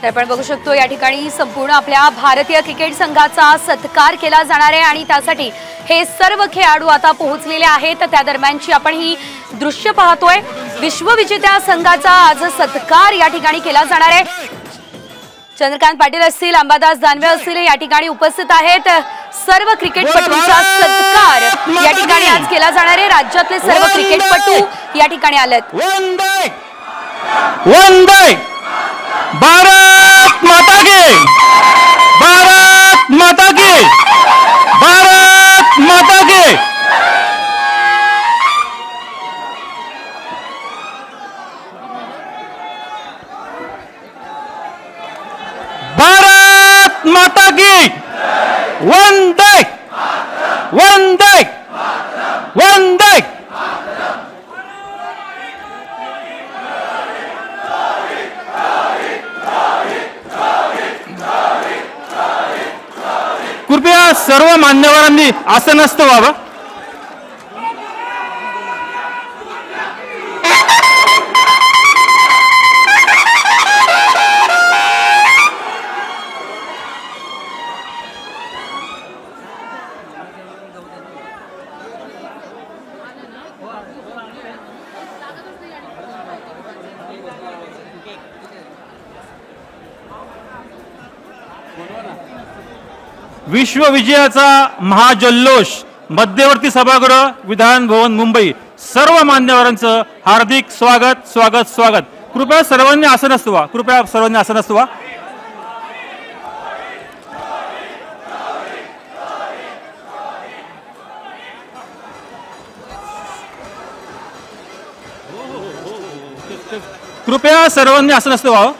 तर आपण बघू शकतो या ठिकाणी संपूर्ण आपल्या भारतीय क्रिकेट संघाचा सत्कार केला जाणार आहे आणि त्यासाठी हे सर्व खेळाडू आता पोहोचलेले आहेत। त्या दरम्यानची आपण ही दृश्य पाहतोय। विश्वविजेत्या संघाचा आज सत्कार या ठिकाणी केला जाणार आहे। चंद्रकांत पाटील असतील, अंबादास दानवे असतील या ठिकाणी उपस्थित आहेत। सर्व क्रिकेटपटूंचा सत्कार या ठिकाणी आज केला जाणार आहे। राज्यातले सर्व क्रिकेटपटू या ठिकाणी आलेत। वंदे भारत माता की, भारत माता की, भारत माता की। भारत माता की वंदे वंदे वंदे। कृपया सर्व मान्यवरांनी आसनस्थ व्हावं। विश्वविजयाचा महाजल्लोष मध्यवर्ती सभागृह विधान भवन मुंबई। सर्व मान्यवरांचं हार्दिक स्वागत स्वागत स्वागत। कृपया सर्वांनी आसनस्थ व्हा, कृपया सर्वांनी आसनस्थ व्हा। कृपया सर्वांनी आसनस्थ व्हावं।